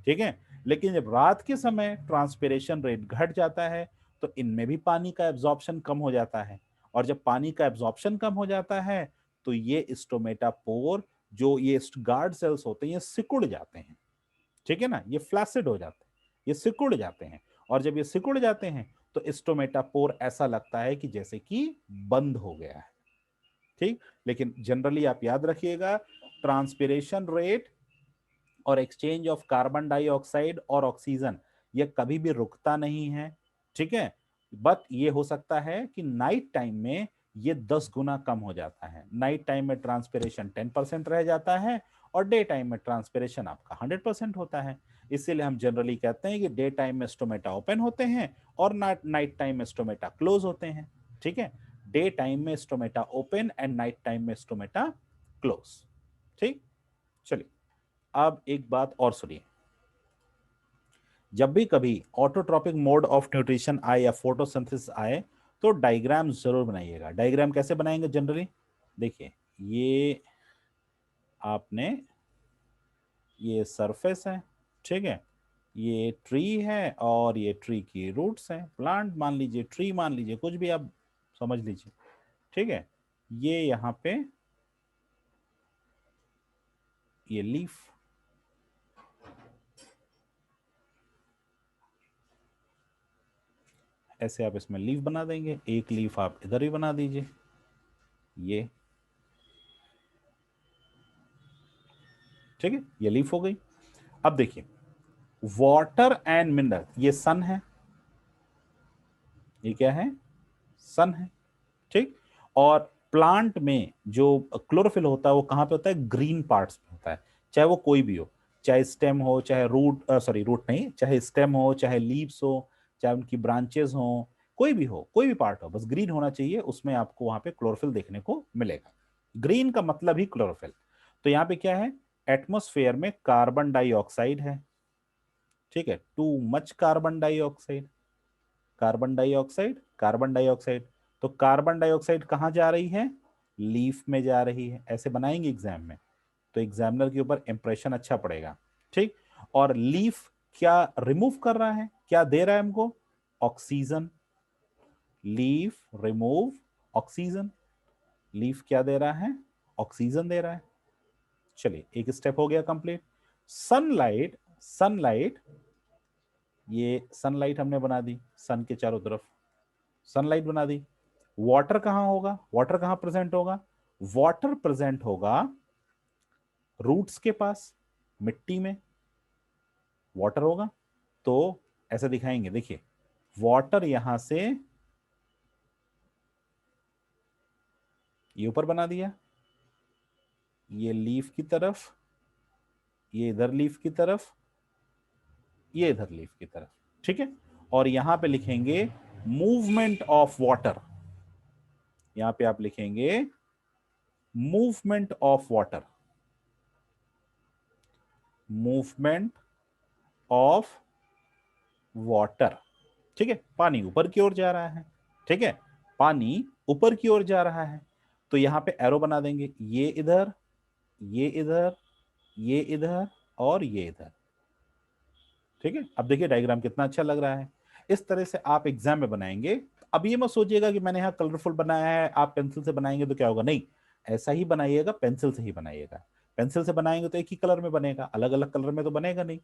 ठीक है, लेकिन जब रात के समय ट्रांसपिरेशन रेट घट जाता है तो इनमें भी पानी का एब्जॉर्प्शन कम हो जाता है। और जब पानी का एब्जॉर्प्शन कम हो जाता है तो ये स्टोमेटा पोर, जो ये गार्ड सेल्स होते हैं, ये सिकुड़ जाते हैं। ठीक है ना, ये फ्लैसिड हो जाते हैं, ये सिकुड़ जाते हैं। और जब ये सिकुड़ जाते हैं तो स्टोमेटा पोर ऐसा लगता है कि जैसे कि बंद हो गया है। ठीक, लेकिन जनरली आप याद रखिएगा, ट्रांसपिरेशन रेट और एक्सचेंज ऑफ कार्बन डाइऑक्साइड और ऑक्सीजन ये कभी भी रुकता नहीं है। ठीक है, बट ये हो सकता है कि नाइट टाइम में ये 10 गुना कम हो जाता है। नाइट टाइम में ट्रांसपिरेशन 10% रह जाता है और डे टाइम में ट्रांसपिरेशन आपका 100% होता है। इसीलिए हम जनरली कहते हैं कि डे टाइम में स्टोमेटा ओपन होते हैं और नाइट टाइम में स्टोमेटा क्लोज होते हैं। ठीक है, डे टाइम में stomata open and night time में स्टोमेटा क्लोज। ठीक, चलिए अब एक बात और सुनिए। जब भी कभी ऑटोट्रॉपिक मोड ऑफ न्यूट्रिशन आए या फोटोसिंथेसिस आए तो डायग्राम जरूर बनाइएगा। डायग्राम कैसे बनाएंगे जनरली? देखिए, ये आपने, ये सरफेस है, ठीक है, ये ट्री है और ये ट्री की रूट्स हैं। प्लांट मान लीजिए, ट्री मान लीजिए, कुछ भी आप समझ लीजिए। ठीक है, ये यहां पे ये लीफ, ऐसे आप इसमें लीफ बना देंगे। एक लीफ आप इधर ही बना दीजिए, ये, ठीक है, ये लीफ हो गई। अब देखिए, वाटर एंड मिनरल, ये सन है, ये क्या है? सन है। ठीक, और प्लांट में जो क्लोरोफिल होता है वो कहां पे होता है? ग्रीन पार्ट्स में होता है, चाहे वो कोई भी हो, चाहे स्टेम हो, चाहे रूट, सॉरी रूट नहीं, चाहे स्टेम हो, चाहे लीव्स हो, चाहे उनकी ब्रांचेस हो, कोई भी हो, कोई भी पार्ट हो, बस ग्रीन होना चाहिए, उसमें आपको वहां पे क्लोरोफिल देखने को मिलेगा। ग्रीन का मतलब ही क्लोरोफिल। तो यहाँ पे क्या है? एटमॉस्फेयर में कार्बन डाइऑक्साइड है। ठीक है, too much carbon dioxide, carbon dioxide, carbon dioxide. तो कार्बन डाइऑक्साइड कहां जा रही है? लीफ में जा रही है। ऐसे बनाएंगे एग्जाम में तो एग्जामिनर के ऊपर इंप्रेशन अच्छा पड़ेगा। ठीक, और लीफ क्या रिमूव कर रहा है, क्या दे रहा है हमको? Oxygen. Leaf remove oxygen. Leaf क्या दे रहा है? ऑक्सीजन दे रहा है। चलिए, एक स्टेप हो गया कंप्लीट। सनलाइट, सनलाइट, ये सनलाइट हमने बना दी, सन के चारों तरफ सनलाइट बना दी। वाटर कहां होगा? वाटर कहां प्रेजेंट होगा? वाटर प्रेजेंट होगा रूट्स के पास, मिट्टी में वाटर होगा। तो ऐसे दिखाएंगे, देखिए, वाटर यहां से ये ऊपर बना दिया, ये लीफ की तरफ, ये इधर लीफ की तरफ, ये इधर लीफ की तरफ। ठीक है, और यहां पे लिखेंगे मूवमेंट ऑफ वाटर, यहां पे आप लिखेंगे movement of water, movement of water. ठीक है, पानी ऊपर की ओर जा रहा है। ठीक है, पानी ऊपर की ओर जा रहा है, तो यहां पे एरो बना देंगे, ये इधर, ये इधर, ये इधर और ये इधर। ठीक है, अब देखिए डायग्राम कितना अच्छा लग रहा है। इस तरह से आप एग्जाम में बनाएंगे। अब ये मत सोचिएगा कि मैंने यहाँ कलरफुल बनाया है, आप पेंसिल से बनाएंगे तो क्या होगा, नहीं, ऐसा ही बनाइएगा, पेंसिल से ही बनाइएगा। पेंसिल से बनाएंगे तो एक ही कलर में बनेगा, अलग अलग कलर में तो बनेगा नहीं।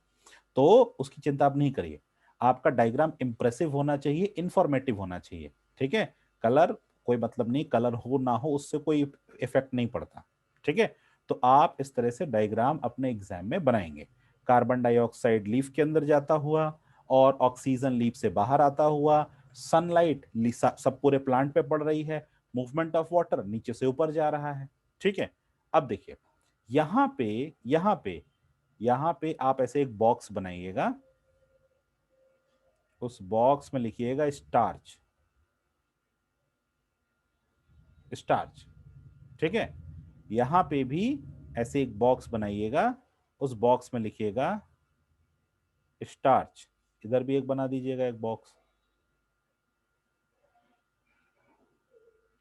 तो उसकी चिंता आप नहीं करिए, आपका डायग्राम इंप्रेसिव होना चाहिए, इंफॉर्मेटिव होना चाहिए। ठीक है, कलर कोई मतलब नहीं, कलर हो ना हो उससे कोई इफेक्ट नहीं पड़ता। ठीक है, तो आप इस तरह से डायग्राम अपने एग्जाम में बनाएंगे। कार्बन डाइऑक्साइड लीफ के अंदर जाता हुआ और ऑक्सीजन लीफ से बाहर आता हुआ, सनलाइट सब पूरे प्लांट पे पड़ रही है, मूवमेंट ऑफ वाटर नीचे से ऊपर जा रहा है। ठीक है, अब देखिए यहां पे यहां पे यहां पे आप ऐसे एक बॉक्स बनाइएगा, उस बॉक्स में लिखिएगा स्टार्च, स्टार्च। ठीक है, यहां पे भी ऐसे एक बॉक्स बनाइएगा, उस बॉक्स में लिखिएगा स्टार्च। इधर भी एक बना दीजिएगा एक बॉक्स,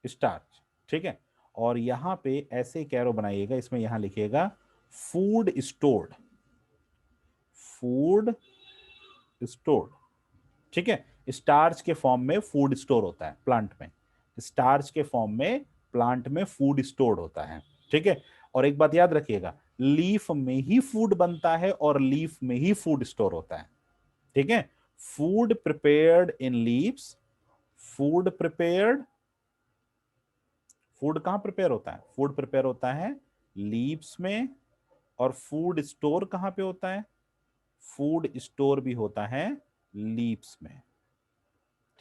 स्टार्च। ठीक है, और यहां पे ऐसे कैरो बनाइएगा, इसमें यहां लिखिएगा फूड स्टोर्ड, फूड स्टोर्ड। ठीक है, स्टार्च के फॉर्म में फूड स्टोर होता है प्लांट में, स्टार्च के फॉर्म में प्लांट में फूड स्टोर होता है। ठीक है, और एक बात याद रखिएगा, लीफ में ही फूड बनता है और लीफ में ही फूड स्टोर होता है। ठीक है, food prepared in leaves, food prepared, food कहां प्रिपेयर होता है, फूड प्रिपेयर होता है लीव्स में, और फूड स्टोर कहां पे होता है, फूड स्टोर भी होता है लीव्स में।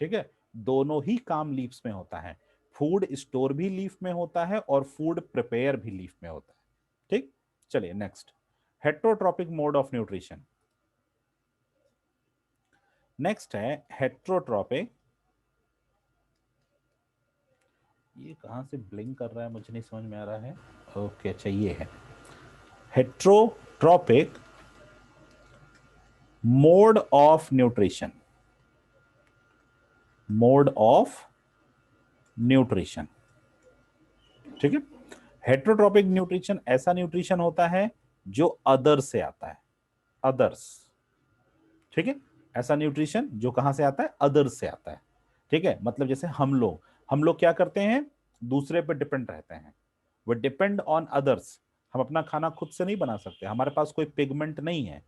ठीक है, दोनों ही काम लीव्स में होता है, फूड स्टोर भी लीफ में होता है और फूड प्रिपेयर भी लीफ में होता है। ठीक, चलिए next, heterotrophic mode of nutrition. Next है हेट्रोट्रॉपिक, ये कहां से ब्लिंक कर रहा है मुझे नहीं समझ में आ रहा है। ओके अच्छा ये है heterotrophic mode of nutrition, mode of nutrition. ठीक है, हेट्रोट्रॉपिक न्यूट्रिशन ऐसा न्यूट्रिशन होता है जो अदर से आता है, अदर्स। ठीक है, ऐसा न्यूट्रिशन जो कहां से आता है, अदर से आता है। ठीक है, मतलब जैसे हम लोग क्या करते हैं, दूसरे पे डिपेंड रहते हैं, वो डिपेंड ऑन अदर्स। हम अपना खाना खुद से नहीं बना सकते, हमारे पास कोई पिगमेंट नहीं है,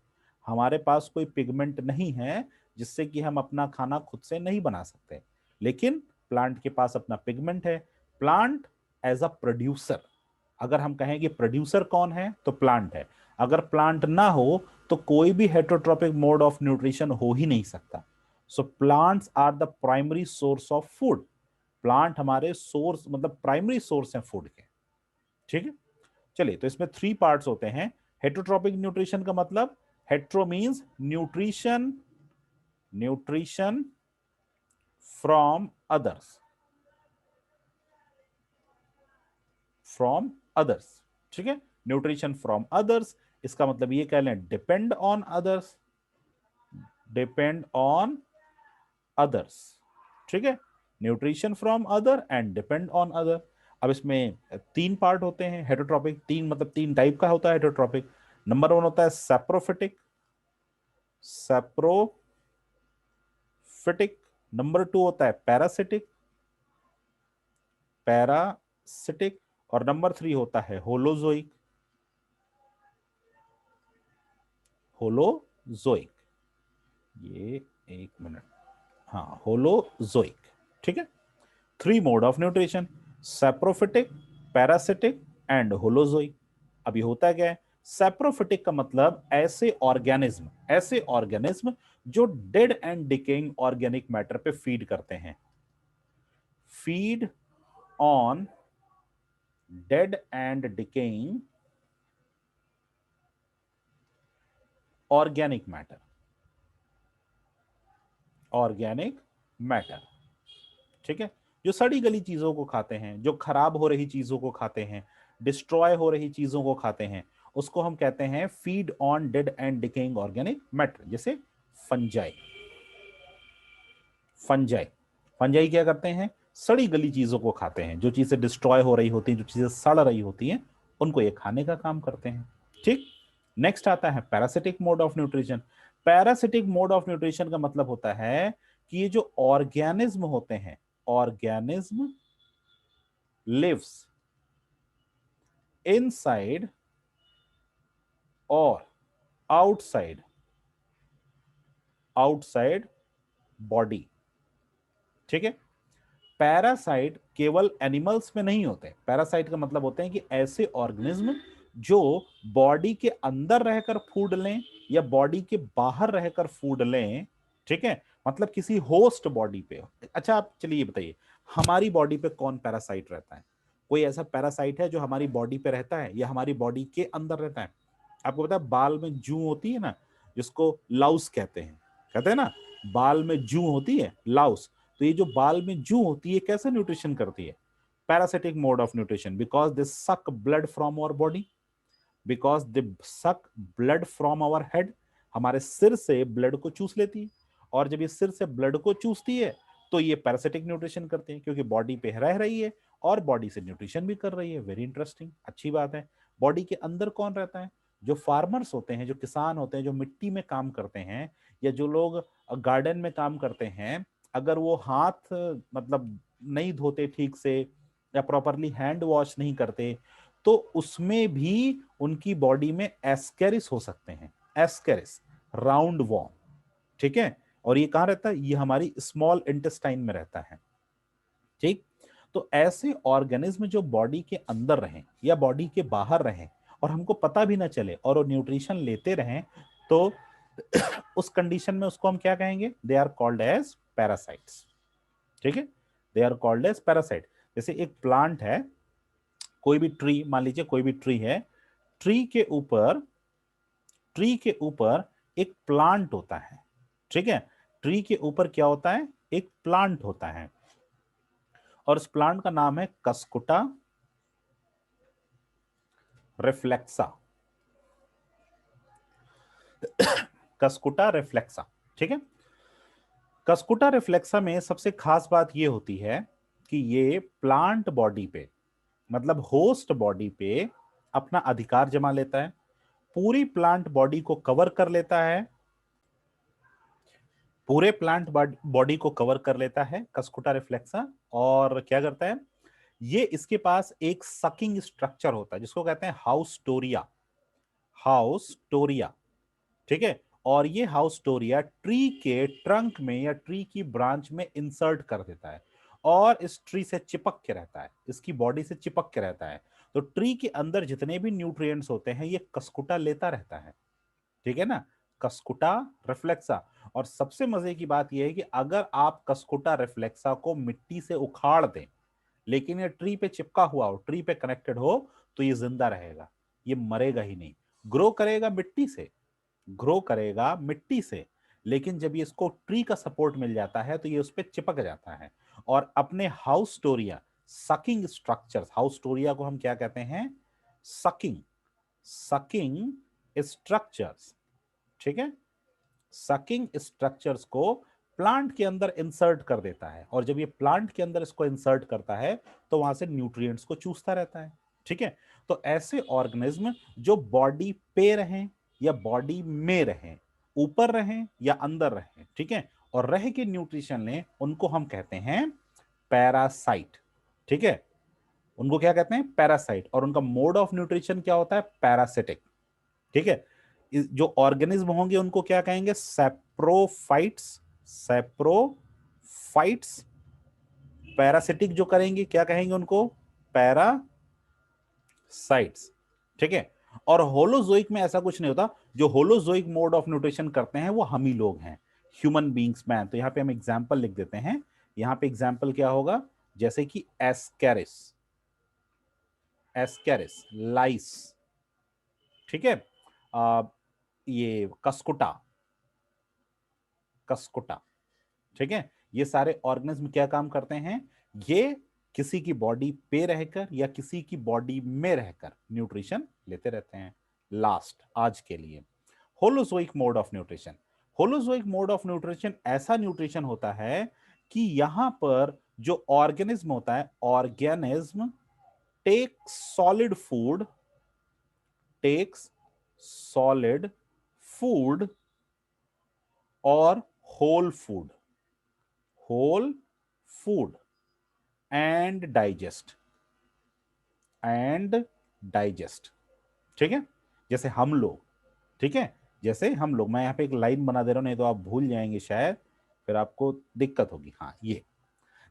हमारे पास कोई पिगमेंट नहीं है जिससे कि हम अपना खाना खुद से नहीं बना सकते, लेकिन प्लांट के पास अपना पिगमेंट है। प्लांट एज अ प्रोड्यूसर, अगर हम कहें कि प्रोड्यूसर कौन है तो प्लांट है। अगर प्लांट ना हो तो कोई भी हेट्रोट्रॉपिक मोड ऑफ न्यूट्रिशन हो ही नहीं सकता। So plants are the primary source of food, plant हमारे सोर्स मतलब प्राइमरी सोर्स है फूड के। ठीक है, चलिए तो इसमें थ्री पार्ट्स होते हैं। हेट्रोट्रॉपिक न्यूट्रिशन का मतलब, hetero means nutrition, nutrition from others, from others. ठीक है, न्यूट्रिशन फ्रॉम अदर्स, इसका मतलब ये कह लें depend on others, depend on others. ठीक है, nutrition from other and depend on other. अब इसमें तीन पार्ट होते हैं हेट्रोट्रॉपिक, तीन मतलब तीन टाइप का होता है हेट्रोट्रॉपिक। नंबर वन होता है सैप्रोफिटिक, सैप्रोफिटिक। नंबर टू होता है पैरासिटिक, पैरासिटिक। और नंबर थ्री होता है होलोजोइक, होलोजोइक। ये एक मिनट, हाँ होलोजोइक। ठीक है, three mode of nutrition, saprophytic, parasitic and holozoic. अब ये होता क्या है, सैप्रोफिटिक का मतलब ऐसे ऑर्गेनिज्म जो dead and decaying organic matter पे फीड करते हैं, feed on dead and decaying organic matter, organic matter. ठीक है, जो सड़ी गली चीजों को खाते हैं, जो खराब हो रही चीजों को खाते हैं, डिस्ट्रॉय हो रही चीजों को खाते हैं, उसको हम कहते हैं feed on dead and decaying organic matter. जैसे फंजाई, फंजाई, फंजाई क्या करते हैं, सड़ी गली चीजों को खाते हैं, जो चीजें डिस्ट्रॉय हो रही होती हैं, जो चीजें सड़ रही होती हैं, उनको ये खाने का काम करते हैं। ठीक, नेक्स्ट आता है parasitic mode of nutrition. Parasitic mode of nutrition का मतलब होता है कि ये जो ऑर्गेनिज्म होते हैं, organism lives inside or outside, outside body। ठीक है, पैरासाइट केवल एनिमल्स में नहीं होते। पैरासाइट का मतलब होते हैं कि ऐसे ऑर्गेनिज्म जो बॉडी के अंदर रहकर फूड लें या बॉडी के बाहर रहकर फूड लें, ठीक है, मतलब किसी होस्ट बॉडी पे। अच्छा आप चलिए ये बताइए, हमारी बॉडी पे कौन पैरासाइट रहता है? कोई ऐसा पैरासाइट है जो हमारी बॉडी पे रहता है या हमारी बॉडी के अंदर रहता है? आपको पता है बाल में जू होती है ना, जिसको लाउस कहते हैं ना, बाल में जू होती है, लाउस। तो ये जो बाल में जू होती है कैसे न्यूट्रिशन करती है? Parasitic mode of nutrition, because they suck blood from our body, because they suck blood from our head. हमारे सिर से ब्लड को चूस लेती है, और जब ये सिर से ब्लड को चूसती है तो ये पैरासिटिक न्यूट्रिशन करते हैं, क्योंकि बॉडी पे रह रही है और बॉडी से न्यूट्रिशन भी कर रही है। वेरी इंटरेस्टिंग, अच्छी बात है। बॉडी के अंदर कौन रहता है? जो फार्मर्स होते हैं, जो किसान होते हैं, जो मिट्टी में काम करते हैं, या जो लोग गार्डन में काम करते हैं, अगर वो हाथ मतलब नहीं धोते ठीक से या प्रॉपरली हैंड वॉश नहीं करते, तो उसमें भी उनकी बॉडी में एस्केरिस हो सकते हैं। एस्केरिस, राउंड वॉर्म, ठीक है। और ये कहां रहता है? ये हमारी स्मॉल इंटेस्टाइन में रहता है, ठीक। तो ऐसे ऑर्गेनिज्म जो बॉडी के अंदर रहें या बॉडी के बाहर रहें और हमको पता भी ना चले और वो न्यूट्रिशन लेते रहें, तो उस कंडीशन में उसको हम क्या कहेंगे? They are called as parasites, ठीक है। They are called as parasite. जैसे एक प्लांट है, कोई भी ट्री, मान लीजिए कोई भी ट्री है, ट्री के ऊपर एक प्लांट होता है, ठीक है। ट्री के ऊपर क्या होता है? एक प्लांट होता है, और उस प्लांट का नाम है कस्कुटा रिफ्लेक्सा। कस्कुटा रिफ्लेक्सा, ठीक है। कस्कुटा रिफ्लेक्सा में सबसे खास बात यह होती है कि ये प्लांट बॉडी पे, मतलब होस्ट बॉडी पे अपना अधिकार जमा लेता है, पूरी प्लांट बॉडी को कवर कर लेता है, पूरे प्लांट बॉडी को कवर कर लेता है कस्कुटा रिफ्लेक्सा। और क्या करता है ये? इसके पास एक सकिंग स्ट्रक्चर होता है जिसको कहते हैं हाउस्टोरिया, हाउस्टोरिया, ठीक है। और ये हाउस्टोरिया ट्री के ट्रंक में या ट्री की ब्रांच में इंसर्ट कर देता है और इस ट्री से चिपक के रहता है, इसकी बॉडी से चिपक के रहता है। तो ट्री के अंदर जितने भी न्यूट्रिएंट्स होते हैं ये कस्कुटा लेता रहता है, ठीक है ना, कस्कुटा रिफ्लेक्सा। और सबसे मजे की बात यह है कि अगर आप कस्कुटा रिफ्लेक्सा को मिट्टी से उखाड़ दें, लेकिन ये ट्री पे चिपका हुआ हो, ट्री पे कनेक्टेड हो, तो ये जिंदा रहेगा, ये मरेगा ही नहीं। ग्रो करेगा मिट्टी से, ग्रो करेगा मिट्टी से, लेकिन जब ये इसको ट्री का सपोर्ट मिल जाता है तो ये उस पर चिपक जाता है और अपने हाउस्टोरिया, सकिंग स्ट्रक्चर्स, हाउस्टोरिया को हम क्या कहते हैं? सकिंग, सकिंग स्ट्रक्चर्स, ठीक है। सकिंग स्ट्रक्चर्स को प्लांट के अंदर इंसर्ट कर देता है, और जब ये प्लांट के अंदर इसको इंसर्ट करता है तो वहां से न्यूट्रिएंट्स को चूसता रहता है, ठीक है। तो ऐसे ऑर्गेनिज्म जो बॉडी पे रहें या बॉडी में रहें, ऊपर रहें या अंदर रहें, ठीक है, और रह के न्यूट्रिशन लें, उनको हम कहते हैं पैरासाइट, ठीक है। उनको क्या कहते हैं? पैरासाइट। और उनका मोड ऑफ न्यूट्रिशन क्या होता है? पैरासिटिक, ठीक है। जो ऑर्गेनिज्म होंगे उनको क्या कहेंगे? Saprophytes, saprophytes. पैरासिटिक जो करेंगे क्या कहेंगे उनको? पैरासाइट्स, ठीक है। और होलोजोइक में ऐसा कुछ नहीं होता। जो होलोजोइक मोड ऑफ न्यूट्रिशन करते हैं वो हम ही लोग हैं, ह्यूमन बींग्स मैन। तो यहां पे हम एग्जाम्पल लिख देते हैं। यहां पे एग्जाम्पल क्या होगा? जैसे कि एस्केरिस, एस्केरिस, लाइस, ठीक है। ये कस्कुटा, कस्कुटा, ठीक है। ये सारे ऑर्गेनिज्म क्या काम करते हैं? ये किसी की बॉडी पे रहकर या किसी की बॉडी में रहकर न्यूट्रिशन लेते रहते हैं। लास्ट आज के लिए, holozoic mode of nutrition. Holozoic mode of nutrition ऐसा न्यूट्रिशन होता है कि यहां पर जो ऑर्गेनिज्म होता है, organism take solid food, takes solid food और whole food, whole food and digest, and digest, ठीक है। जैसे हम लोग, ठीक है, जैसे हम लोग, मैं यहां पे एक लाइन बना दे रहा हूं, नहीं तो आप भूल जाएंगे शायद, फिर आपको दिक्कत होगी। हाँ, ये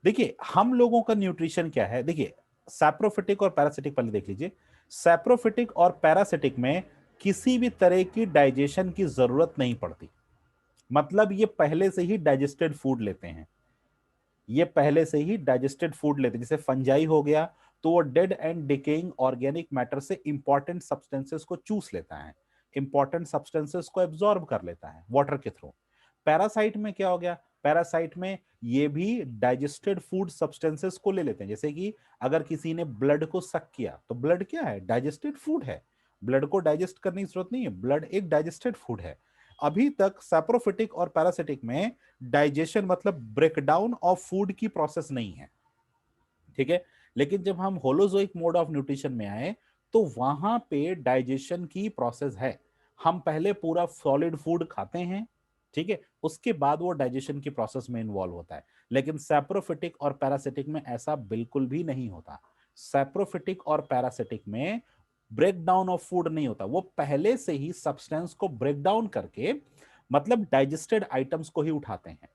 देखिए हम लोगों का न्यूट्रिशन क्या है, देखिए सैप्रोफिटिक और पैरासिटिक पहले देख लीजिए। सैप्रोफिटिक और पैरासिटिक में किसी भी तरह की डाइजेशन की जरूरत नहीं पड़ती, मतलब ये पहले से ही डाइजेस्टेड फूड लेते हैं, ये पहले से ही डाइजेस्टेड फूड लेते हैं। जैसे फंजाई हो गया तो वो dead and decaying organic matter से इंपॉर्टेंट सब्सटेंसेस को चूस लेता है, इंपॉर्टेंट सब्सटेंसेस को एब्जॉर्ब कर लेता है वाटर के थ्रू। पैरासाइट में क्या हो गया, पैरासाइट में ये भी डाइजेस्टेड फूड सब्सटेंसेस को ले लेते हैं। जैसे कि अगर किसी ने ब्लड को सक किया तो ब्लड क्या है, डाइजेस्टेड फूड है, ब्लड को डाइजेस्ट करने की जरूरत नहीं है, ब्लड एक डाइजेस्टेड फूड है। अभी तक सैप्रोफिटिक और पैरासिटिक में डाइजेशन मतलब ब्रेकडाउन ऑफ फूड की प्रोसेस नहीं है, ठीक है। लेकिन जब हम होलोजोइक मोड ऑफ न्यूट्रिशन में आए तो वहां पे डाइजेशन की प्रोसेस है। हम पहले पूरा सॉलिड फूड खाते हैं, ठीक है, उसके बाद वो डाइजेशन की प्रोसेस में इन्वॉल्व होता है। लेकिन सैप्रोफिटिक और पैरासिटिक में ऐसा बिल्कुल भी नहीं होता। सैप्रोफिटिक और पैरासिटिक में ब्रेक डाउन ऑफ फूड नहीं होता, वो पहले से ही सब्सटेंस को ब्रेक डाउन करके मतलब डाइजेस्टेड आइटम्स को ही उठाते हैं।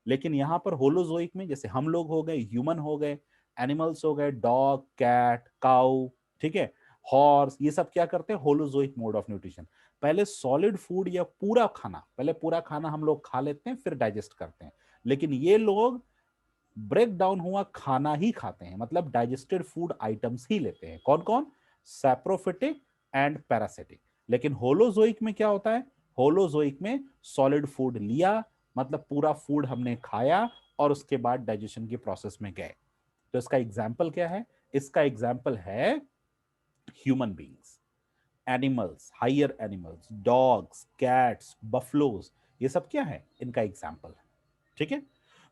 लेकिन यहां पर होलोजोइक में जैसे हम लोग हो गए, ह्यूमन हो गए, एनिमल्स हो गए, डॉग, कैट, काउ, ठीक है, हॉर्स, ये सब क्या करते हैं, होलोजोइक मोड ऑफ न्यूट्रिशन। पहले सॉलिड फूड या पूरा खाना, पहले पूरा खाना हम लोग खा लेते हैं फिर डाइजेस्ट करते हैं। लेकिन ये लोग ब्रेक डाउन हुआ खाना ही खाते हैं, मतलब डाइजेस्टेड फूड आइटम्स ही लेते हैं। कौन कौन, सैप्रोफिटिक एंड पैरासिटिक। लेकिन होलोजोइक में क्या होता है, होलोजोइक में सॉलिड फूड लिया मतलब पूरा फूड हमने खाया और उसके बाद डाइजेशन की प्रोसेस में गए। तो इसका एग्जाम्पल क्या है, इसका एग्जाम्पल है human beings, animals, higher animals, dogs, cats, buffaloes, ये सब क्या है, इनका एग्जाम्पल है, ठीक है।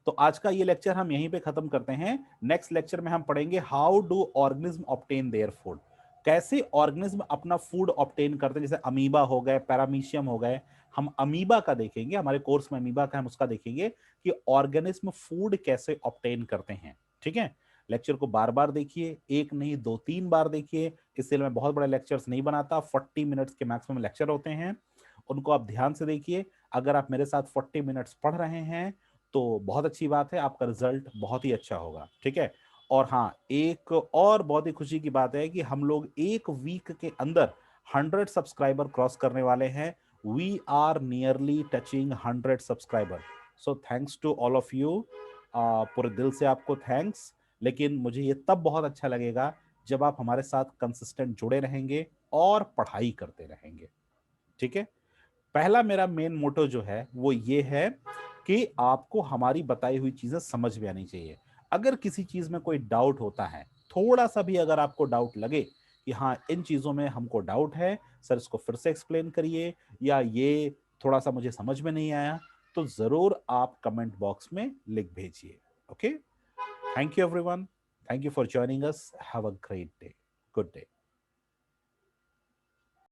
तो आज का ये लेक्चर हम यहीं पे खत्म करते हैं। नेक्स्ट लेक्चर में हम पढ़ेंगे how do organism obtain their food, कैसे ऑर्गेनिज्म अपना फूड ऑब्टेन करते हैं। जैसे अमीबा हो गए, पैरामीशियम हो गए, हम अमीबा का देखेंगे, हमारे कोर्स में अमीबा का हम उसका देखेंगे कि ऑर्गेनिज्म फूड कैसे ऑब्टेन करते हैं, ठीक है। लेक्चर को बार बार देखिए, एक नहीं दो तीन बार देखिए, इसलिए मैं बहुत बड़े लेक्चर्स नहीं बनाता, 40 मिनट्स के मैक्सिमम लेक्चर होते हैं, उनको आप ध्यान से देखिए। अगर आप मेरे साथ 40 मिनट्स पढ़ रहे हैं तो बहुत अच्छी बात है, आपका रिजल्ट बहुत ही अच्छा होगा, ठीक है। और हाँ, एक और बहुत ही खुशी की बात है कि हम लोग एक वीक के अंदर 100 सब्सक्राइबर क्रॉस करने वाले हैं। We are nearly touching 100 subscriber. So thanks to all of you, पूरे दिल से आपको थैंक्स। लेकिन मुझे ये तब बहुत अच्छा लगेगा जब आप हमारे साथ कंसिस्टेंट जुड़े रहेंगे और पढ़ाई करते रहेंगे, ठीक है। पहला मेरा मेन मोटो जो है वो ये है कि आपको हमारी बताई हुई चीजें समझ में आनी चाहिए। अगर किसी चीज में कोई डाउट होता है, थोड़ा सा भी अगर आपको डाउट लगे कि हाँ इन चीजों में हमको डाउट है, सर इसको फिर से एक्सप्लेन करिए, या ये थोड़ा सा मुझे समझ में नहीं आया, तो जरूर आप कमेंट बॉक्स में लिख भेजिए। Okay, thank you everyone, thank you for joining us, have a great day, good day.